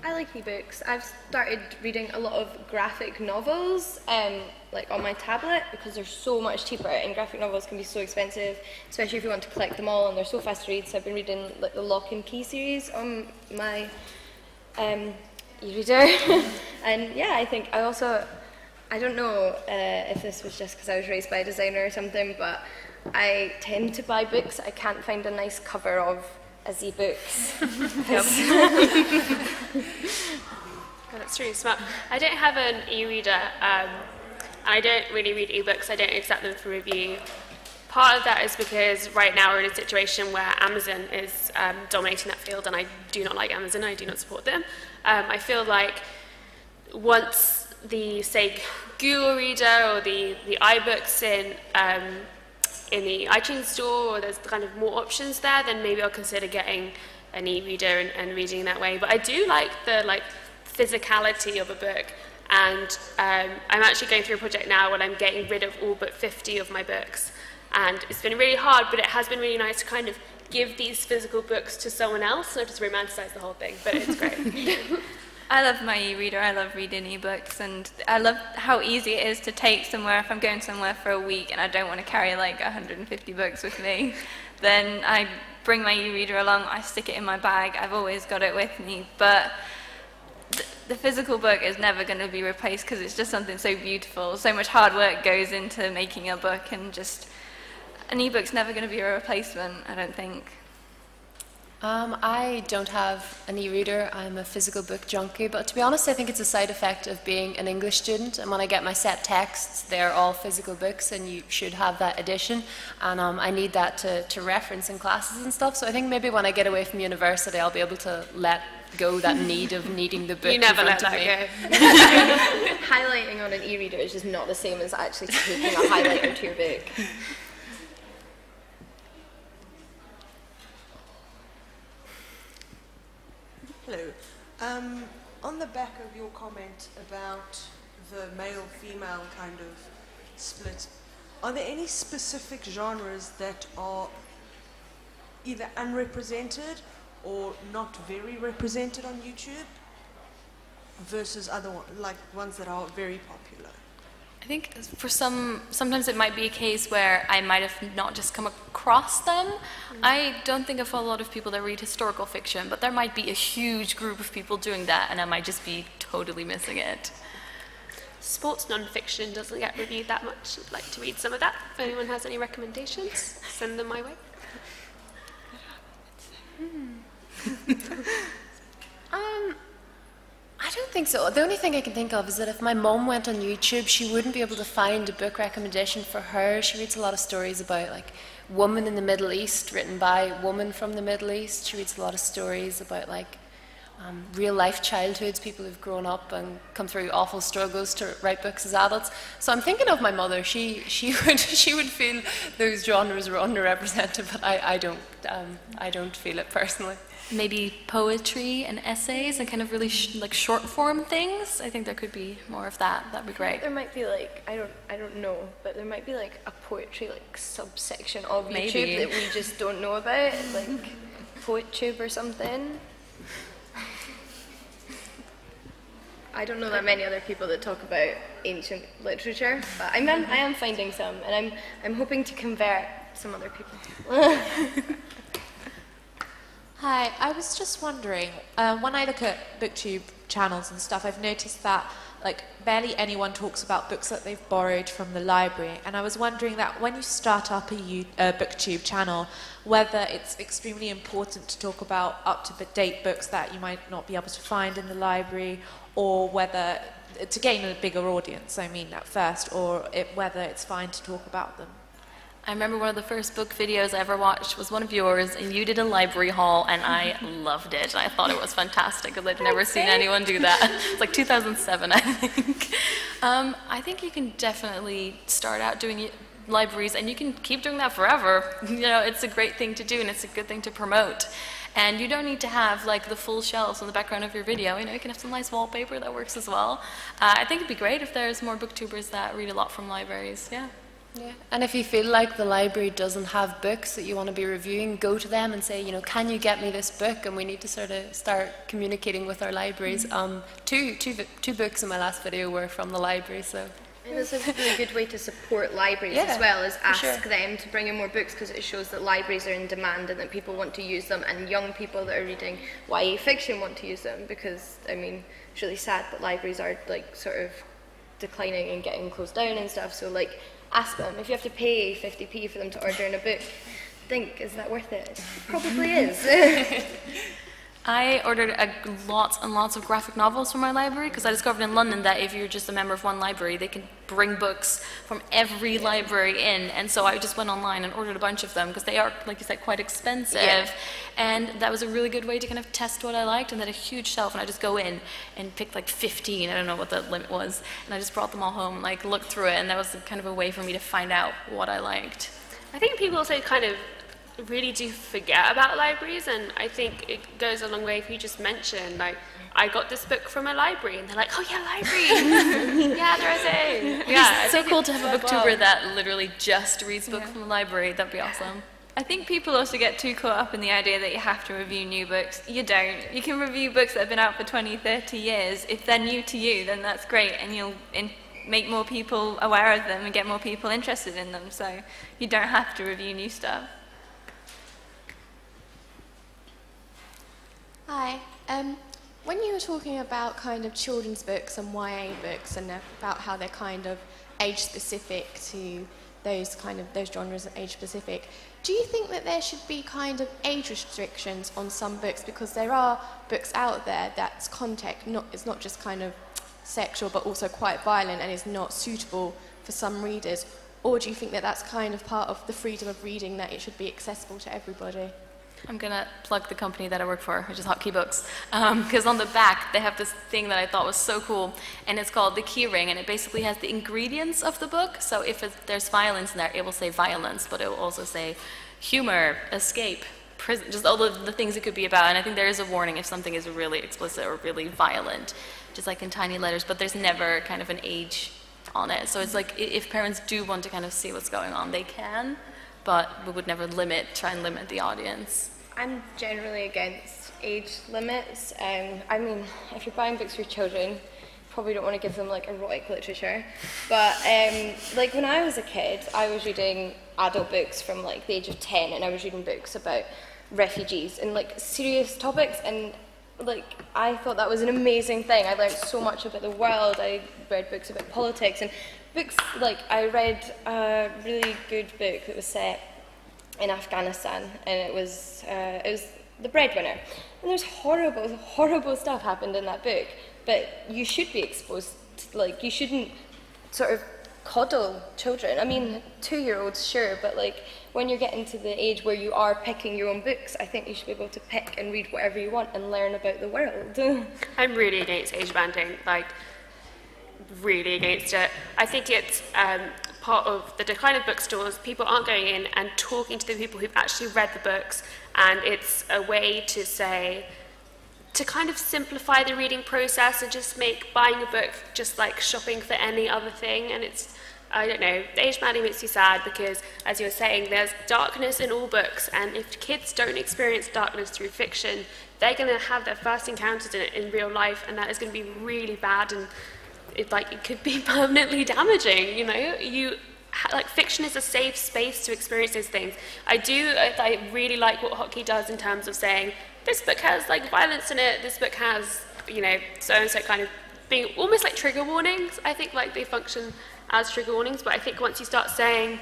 I like ebooks. I've started reading a lot of graphic novels, like on my tablet, because they're so much cheaper, and graphic novels can be so expensive, especially if you want to collect them all, and they're so fast to read. So I've been reading like the Lock and Key series on my e-reader. And yeah, I think I also, I don't know if this was just because I was raised by a designer or something, but I tend to buy books I can't find a nice cover of as e-books. Oh, that's really smart. I don't have an e-reader. I don't really read ebooks. I don't accept them for review. Part of that is because right now we're in a situation where Amazon is dominating that field, and I do not like Amazon. I do not support them. I feel like once the, say, Google Reader or the iBooks in the iTunes store, or there's kind of more options there, then maybe I'll consider getting an e-reader and reading that way. But I do like the physicality of a book, and I'm actually going through a project now where I'm getting rid of all but 50 of my books, and it's been really hard, but it has been really nice to kind of give these physical books to someone else, not just romanticize the whole thing, but it's great. I love my e-reader. I love reading e-books, and I love how easy it is to take somewhere. If I'm going somewhere for a week and I don't want to carry like 150 books with me, then I bring my e-reader along, I stick it in my bag. I've always got it with me, but the physical book is never going to be replaced, because it's just something so beautiful. So much hard work goes into making a book, and just an e-book's never going to be a replacement, I don't think. I don't have an e-reader. I'm a physical book junkie, but to be honest, I think it's a side effect of being an English student, and when I get my set texts, they're all physical books, and you should have that edition, and I need that to reference in classes and stuff, so I think maybe when I get away from university, I'll be able to let go that need of needing the book. You never in front let of that me. go. Highlighting on an e-reader is just not the same as actually taking a highlighter to your book. Hello. On the back of your comment about the male-female kind of split, are there any specific genres that are either unrepresented or not very represented on YouTube versus other ones that are very popular? I think for sometimes it might be a case where I might have not just come across them. I don't think of a lot of people that read historical fiction, but there might be a huge group of people doing that, and I might just be totally missing it. Sports non-fiction doesn't get reviewed that much. I'd like to read some of that. If anyone has any recommendations, send them my way. I don't think so. The only thing I can think of is that if my mom went on YouTube, she wouldn't be able to find a book recommendation for her. She reads a lot of stories about like women in the Middle East, written by women from the Middle East. She reads a lot of stories about like real life childhoods, people who've grown up and come through awful struggles to write books as adults. So I'm thinking of my mother. She would feel those genres were underrepresented, but I don't feel it personally. Maybe poetry and essays and kind of really like short form things. I think there could be more of that. That'd be great. There might be like, I don't know, but there might be like a poetry like subsection of YouTube that we just don't know about, like PoetTube or something. I don't know that many other people that talk about ancient literature, but I am finding some, and I'm hoping to convert some other people. Hi, I was just wondering, when I look at BookTube channels and stuff, I've noticed that like barely anyone talks about books that they've borrowed from the library, and I was wondering that when you start up a BookTube channel, whether it's extremely important to talk about up-to-date books that you might not be able to find in the library, or whether, to gain a bigger audience, I mean, at first, or whether it's fine to talk about them. I remember one of the first book videos I ever watched was one of yours, and you did a library haul, and I loved it. I thought it was fantastic, because I'd never seen anyone do that. It's like 2007, I think. I think you can definitely start out doing libraries, and you can keep doing that forever. You know, it's a great thing to do, and it's a good thing to promote. And you don't need to have like the full shelves in the background of your video. You know, you can have some nice wallpaper that works as well. I think it'd be great if there's more booktubers that read a lot from libraries. Yeah. Yeah. And if you feel like the library doesn't have books that you want to be reviewing, go to them and say, you know, can you get me this book? And we need to sort of start communicating with our libraries. Two books in my last video were from the library, so. And it's a really good way to support libraries as well, is ask them to bring in more books, because it shows that libraries are in demand and that people want to use them, and young people that are reading YA fiction want to use them, because, I mean, it's really sad that libraries are like sort of declining and getting closed down and stuff, so like ask them. If you have to pay 50p for them to order in a book, think, is that worth it? It probably is. I ordered lots and lots of graphic novels from my library, because I discovered in London that if you're just a member of one library, they can bring books from every library in, and so I just went online and ordered a bunch of them, because they are, like you said, quite expensive, and that was a really good way to kind of test what I liked, and they had a huge shelf, and I just go in and pick like 15, I don't know what the limit was, and I just brought them all home, like looked through it, and that was kind of a way for me to find out what I liked. I think people also kind of really do forget about libraries, and I think it goes a long way if you just mention, like, I got this book from a library, and they're like, oh yeah, library! Yeah, there is a. Yeah, it's so cool to have a booktuber that literally just reads books from the library. That'd be awesome. I think people also get too caught up in the idea that you have to review new books. You don't. You can review books that have been out for 20, 30 years. If they're new to you, then that's great, and you'll make more people aware of them and get more people interested in them, so you don't have to review new stuff. Hi. When you were talking about kind of children's books and YA books and about how they're kind of age-specific to those genres are age-specific, do you think that there should be kind of age restrictions on some books? Because there are books out there that's content, it's not just kind of sexual but also quite violent and is not suitable for some readers. Or do you think that that's kind of part of the freedom of reading, that it should be accessible to everybody? I'm going to plug the company that I work for, which is Hotkey Books, because on the back they have this thing that I thought was so cool, and it's called the key ring, and it basically has the ingredients of the book. So if there's violence in there, it will say violence, but it will also say humor, escape, prison, just all the things it could be about. And I think there is a warning if something is really explicit or really violent, just like in tiny letters, but there's never kind of an age on it. So it's like if parents do want to kind of see what's going on, they can, but we would never try and limit the audience. I'm generally against age limits. I mean, if you're buying books for children, probably don't want to give them like erotic literature. But like when I was a kid, I was reading adult books from like the age of 10, and I was reading books about refugees and like serious topics, and like I thought that was an amazing thing. I learned so much about the world. I read books about politics and books, like I read a really good book that was set in Afghanistan, and it was The Breadwinner, and there's horrible stuff happened in that book, but you should be exposed to, like, you shouldn't sort of coddle children. I mean, 2-year-olds, sure, but like when you're getting to the age where you are picking your own books, I think you should be able to pick and read whatever you want and learn about the world. I'm really against age banding, like really against it. I think it's part of the decline of bookstores. People aren't going in and talking to the people who've actually read the books, and it's a way to say, to kind of simplify the reading process and just make buying a book just like shopping for any other thing. And it's, I don't know, the age banding makes me sad because, as you were saying, there's darkness in all books, and if kids don't experience darkness through fiction, they're going to have their first encounters in it in real life, and that is going to be really bad, and it could be permanently damaging, you know? Like, fiction is a safe space to experience those things. I really like what Hotkey does in terms of saying, this book has like violence in it, this book has, you know, so and so, kind of being almost like trigger warnings. I think like they function as trigger warnings, but I think once you start saying,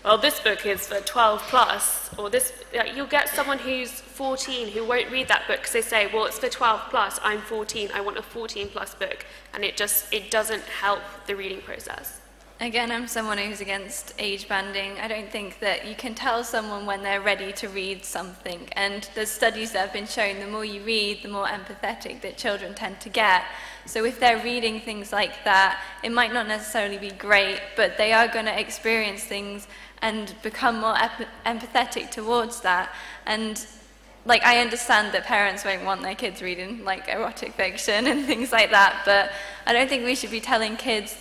well, this book is for 12 plus, or this, you'll get someone who's 14 who won't read that book because they say, well, it's for 12 plus, I'm 14, I want a 14 plus book, and it doesn't help the reading process. Again, I'm someone who's against age banding. I don't think that you can tell someone when they're ready to read something. And there's studies that have been shown the more you read, the more empathetic that children tend to get. So if they're reading things like that, it might not necessarily be great, but they are going to experience things and become more empathetic towards that. And like, I understand that parents won't want their kids reading like erotic fiction and things like that, but I don't think we should be telling kids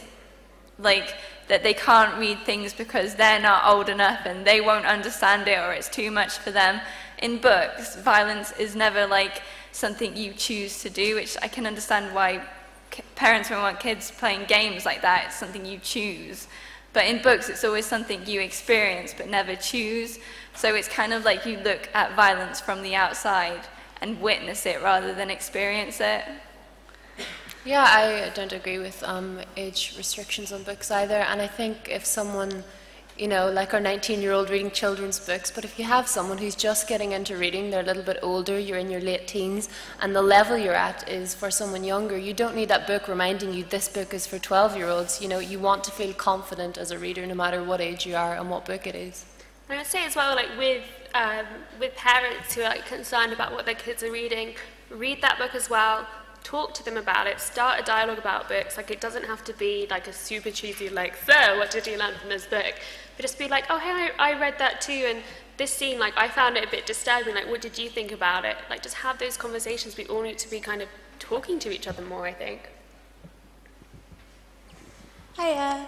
like that they can't read things because they're not old enough and they won't understand it or it's too much for them. In books, violence is never like something you choose to do, which I can understand why parents won't want kids playing games like that. It's something you choose. But in books, it's always something you experience but never choose. So it's kind of like you look at violence from the outside and witness it rather than experience it. Yeah, I don't agree with age restrictions on books either, and I think if someone, you know, like our 19-year-old reading children's books, but if you have someone who's just getting into reading, they're a little bit older, you're in your late teens, and the level you're at is for someone younger, you don't need that book reminding you this book is for 12-year-olds. You know, you want to feel confident as a reader no matter what age you are and what book it is. And I'd say as well, like with parents who are like concerned about what their kids are reading, read that book as well. Talk to them about it, start a dialogue about books. Like, it doesn't have to be like a super cheesy, like, so what did you learn from this book? But just be like, oh, hey, I read that too, and this scene, like, I found it a bit disturbing, like, what did you think about it? Like, just have those conversations. We all need to be kind of talking to each other more, I think. Hiya.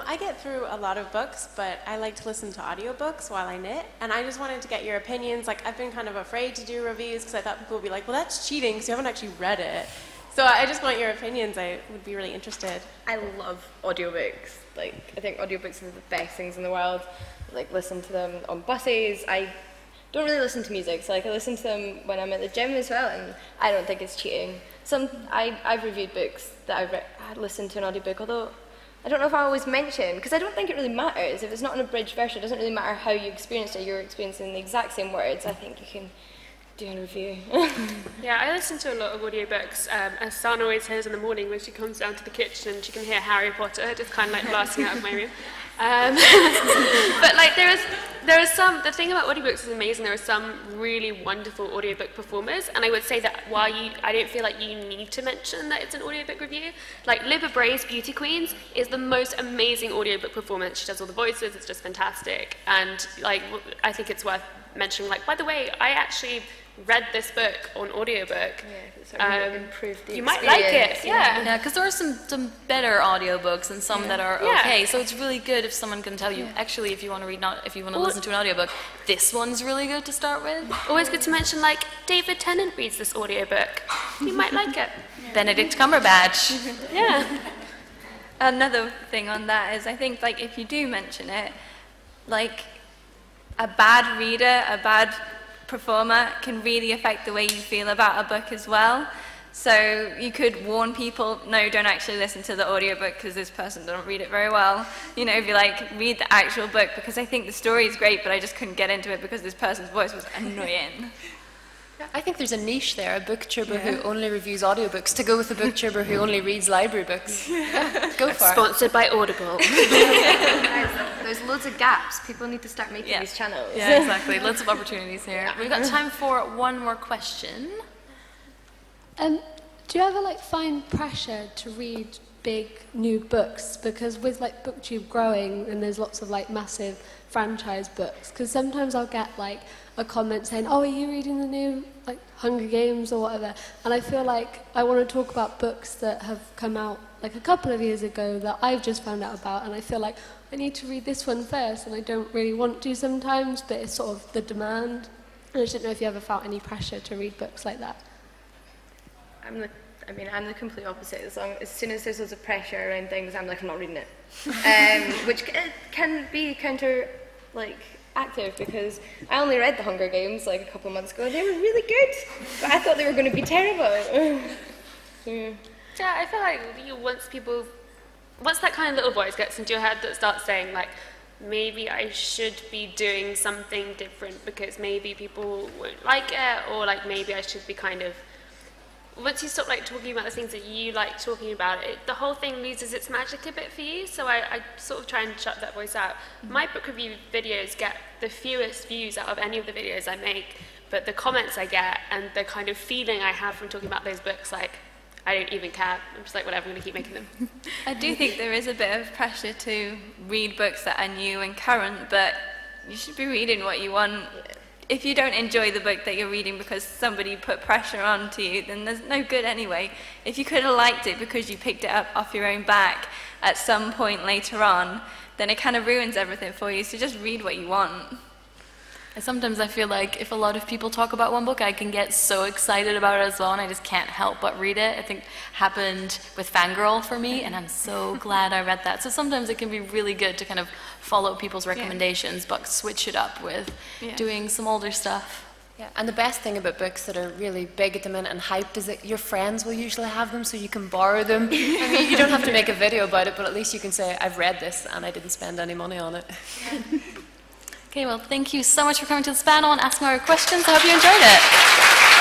I get through a lot of books, but I like to listen to audiobooks while I knit, and I just wanted to get your opinions. Like, I've been kind of afraid to do reviews because I thought people would be like, well, that's cheating because you haven't actually read it. So I just want your opinions. I would be really interested. I love audiobooks. Like, I think audiobooks are the best things in the world. Like, listen to them on buses. I don't really listen to music, so like I listen to them when I'm at the gym as well, and I don't think it's cheating. I've reviewed books that I've listened to an audiobook, although I don't know if I always mention, because I don't think it really matters. If it's not an abridged version, it doesn't really matter how you experienced it. You're experiencing the exact same words. I think you can do a review. Yeah, I listen to a lot of audiobooks. As San always says in the morning when she comes down to the kitchen, she can hear Harry Potter just kind of like blasting out of my room. But like there are some, the thing about audiobooks is amazing. There are some really wonderful audiobook performers, and I would say that while I don't feel like you need to mention that it's an audiobook review, like Libba Bray's Beauty Queens is the most amazing audiobook performance. She does all the voices, it's just fantastic. And like I think it's worth mentioning, like, by the way, I actually read this book on audiobook. Yeah, improved the you might like it, yeah. Because there are some better audiobooks and some that are okay. So it's really good if someone can tell you, actually, if you want to read, if you want to listen to an audiobook, this one's really good to start with. Always good to mention, like, David Tennant reads this audiobook. You might like it. Benedict Cumberbatch. Yeah. Another thing on that is, I think, like, if you do mention it, like, a bad reader, a bad performer can really affect the way you feel about a book as well. So you could warn people, no, don't actually listen to the audiobook because this person doesn't read it very well. You know, be like, read the actual book because I think the story is great, but I just couldn't get into it because this person's voice was annoying. I think there's a niche there, a booktuber who only reviews audiobooks to go with a booktuber who only reads library books. Go for it. Sponsored by Audible. There's loads of gaps. People need to start making these channels. Yeah, exactly. Lots of opportunities here. We've got time for one more question. Do you ever like find pressure to read big new books? Because with like BookTube growing and there's lots of like massive franchise books, because sometimes I'll get like a comment saying, oh, are you reading the new like Hunger Games or whatever? And I feel like I want to talk about books that have come out like a couple of years ago that I've just found out about, and I feel like I need to read this one first, and I don't really want to sometimes, but it's sort of the demand. And I just don't know if you ever felt any pressure to read books like that. I'm the complete opposite. As soon as there's loads of pressure around things, I'm like, I'm not reading it. Which can be active, because I only read The Hunger Games like a couple of months ago, and they were really good, but I thought they were going to be terrible. Yeah, I feel like once that kind of little voice gets into your head that starts saying like, maybe I should be doing something different because maybe people won't like it, or like maybe I should be kind of, once you stop like talking about the things that you like talking about, the whole thing loses its magic a bit for you. So I sort of try and shut that voice out. My book review videos get the fewest views out of any of the videos I make, but the comments I get and the kind of feeling I have from talking about those books, like, I don't even care. I'm just like, whatever, I'm going to keep making them. I do think there is a bit of pressure to read books that are new and current, but you should be reading what you want. If you don't enjoy the book that you're reading because somebody put pressure onto you, then there's no good anyway. If you could have liked it because you picked it up off your own back at some point later on, then it kind of ruins everything for you, so just read what you want. And sometimes I feel like if a lot of people talk about one book, I can get so excited about it as well, and I just can't help but read it. I think happened with Fangirl for me, and I'm so glad I read that. So sometimes it can be really good to kind of follow people's recommendations, but switch it up with doing some older stuff. Yeah, and the best thing about books that are really big at the minute and hyped is that your friends will usually have them, so you can borrow them. I mean, you don't have to make a video about it, but at least you can say, I've read this and I didn't spend any money on it. Okay, well, thank you so much for coming to this panel and asking our questions. I hope you enjoyed it.